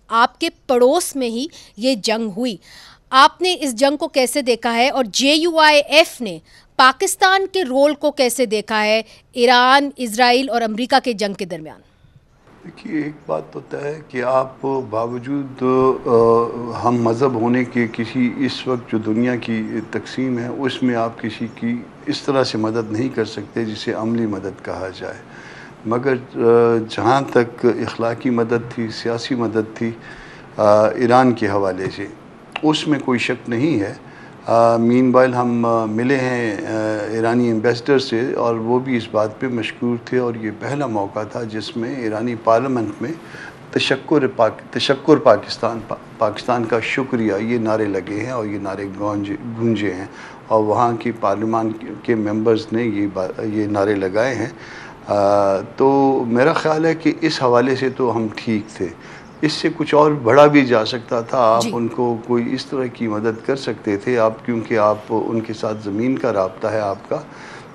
آپ کے پڑوس میں ہی یہ جنگ ہوئی. آپ نے اس جنگ کو کیسے دیکھا ہے اور JUIF نے پاکستان کے رول کو کیسے دیکھا ہے ایران، اسرائیل اور امریکہ کے جنگ کے درمیان؟ دیکھیے، ایک بات تو طے ہے کہ آپ باوجود ہم مذہب ہونے کے کسی اس وقت جو دنیا کی تقسیم ہے اس میں آپ کسی کی اس طرح سے مدد نہیں کر سکتے جسے عملی مدد کہا جائے. مگر جہاں تک اخلاقی مدد تھی، سیاسی مدد تھی ایران کے حوالے سے، اس میں کوئی شک نہیں ہے. مین وائل ہم ملے ہیں ایرانی ایمبیسڈر سے اور وہ بھی اس بات پہ مشکور تھے، اور یہ پہلا موقع تھا جس میں ایرانی پارلیمنٹ میں تشکر پاکستان کا شکریہ یہ نعرے لگے ہیں اور یہ نعرے گونجے ہیں، اور وہاں کی پارلیمان کے ممبرز نے یہ نعرے لگائے ہیں. تو میرا خیال ہے کہ اس حوالے سے تو ہم ٹھیک تھے. اس سے کچھ اور بڑھا بھی جا سکتا تھا. آپ جی ان کو کوئی اس طرح کی مدد کر سکتے تھے، آپ کیونکہ آپ ان کے ساتھ زمین کا رابطہ ہے آپ کا،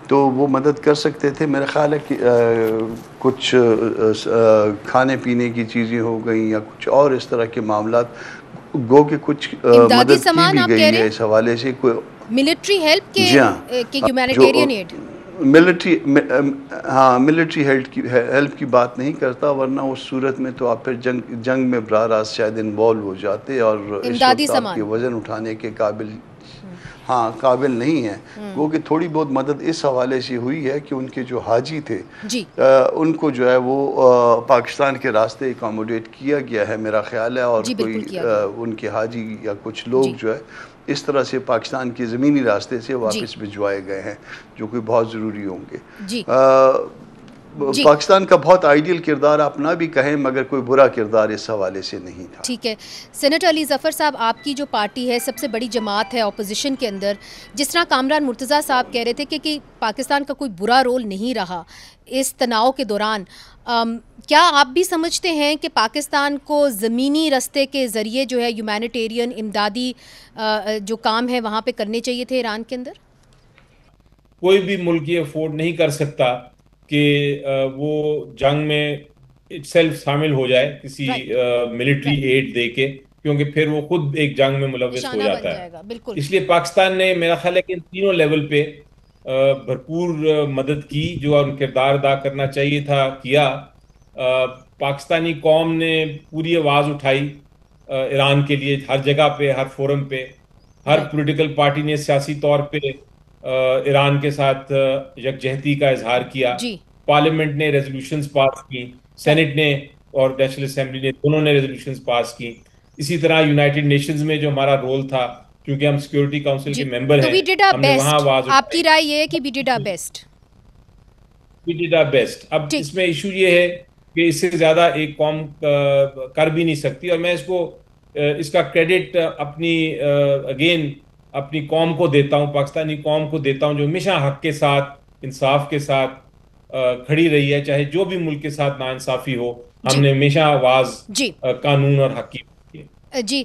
تو وہ مدد کر سکتے تھے. میرا خیال ہے کہ کچھ کھانے پینے کی چیزیں ہو گئیں یا کچھ اور اس طرح کے معاملات، گو کہ کچھ امدادی مدد کی سامان بھی آپ کہہ گئی رہے ہے اس ہیں؟ حوالے سے. کوئی ملٹری ہیلپ جی ہاں، کہ جو ہیومینیٹیرین ایڈ؟ ملٹری ہیلپ کی بات نہیں کرتا، ورنہ اس صورت میں تو آپ پھر جنگ میں براہ راست شاید انوالو ہو جاتے، اور اس امدادی وقت آپ کے سامان. وزن اٹھانے کے قابل نہیں ہیں. وہ کہ تھوڑی بہت مدد اس حوالے سے ہوئی ہے کہ ان کے جو حاجی تھے جی ان کو جو ہے وہ پاکستان کے راستے اکاموڈیٹ کیا گیا ہے میرا خیال ہے، اور جی بالکل کوئی کیا گیا. ان کے حاجی یا کچھ لوگ جی جو ہے اس طرح سے پاکستان کے زمینی راستے سے جی واپس بھجوائے گئے ہیں، جو کہ بہت ضروری ہوں گے. جی جی پاکستان کا بہت آئیڈیل کردار آپ نہ بھی کہیں، مگر کوئی برا کردار اس حوالے سے نہیں تھا. ٹھیک ہے. سینیٹر علی ظفر صاحب، آپ کی جو پارٹی ہے سب سے بڑی جماعت ہے اپوزیشن کے اندر، جس طرح کامران مرتضیٰ صاحب کہہ رہے تھے کہ پاکستان کا کوئی برا رول نہیں رہا اس تناؤ کے دوران، کیا آپ بھی سمجھتے ہیں کہ پاکستان کو زمینی رستے کے ذریعے جو ہے ہیومینیٹیرین امدادی جو کام ہے وہاں پہ کرنے چاہیے تھے ایران کے اندر؟ کوئی بھی ملک یہ افورڈ نہیں کر سکتا کہ وہ جنگ میں اٹ سیلف شامل ہو جائے کسی رائٹ ملٹری رائٹ ایڈ دے کے، کیونکہ پھر وہ خود ایک جنگ میں ملوث ہو نشانہ بن جاتا ہے. جائے گا. بالکل. اس لیے پاکستان نے میرا خیال ہے کہ ان تینوں لیول پہ بھرپور مدد کی، جو ان کردار ادا کرنا چاہیے تھا کیا. پاکستانی قوم نے پوری آواز اٹھائی ایران کے لیے، ہر جگہ پہ، ہر فورم پہ. Her right. پولیٹیکل پارٹی نے سیاسی طور پہ ایران کے ساتھ یکجہتی کا اظہار کیا. جی پارلیمنٹ نے ریزولوشنز پاس کی، رائٹ. سینٹ نے اور نیشنل اسمبلی نے دونوں نے ریزولوشنز پاس کی. اسی طرح یونائٹڈ نیشنز میں جو ہمارا رول تھا، کیونکہ ہم سیکیورٹی کاؤنسل جی کے ممبر تو ہیں، وی ڈیڈ آر ہم نے وہاں بیسٹ. آواز آپ کی اٹھائی. رائے یہ ہے کہ we did our best? We did our best. اب ٹھیک. اس میں ایشو یہ ہے کہ اس سے زیادہ ایک قوم کر بھی نہیں سکتی، اور میں اس کا کریڈٹ اپنی اگین اپنی قوم کو دیتا ہوں، پاکستانی قوم کو دیتا ہوں، جو ہمیشہ حق کے ساتھ، انصاف کے ساتھ کھڑی رہی ہے. چاہے جو بھی ملک کے ساتھ ناانصافی ہو، ہم جی نے ہمیشہ آواز جی قانون اور حق کی. جی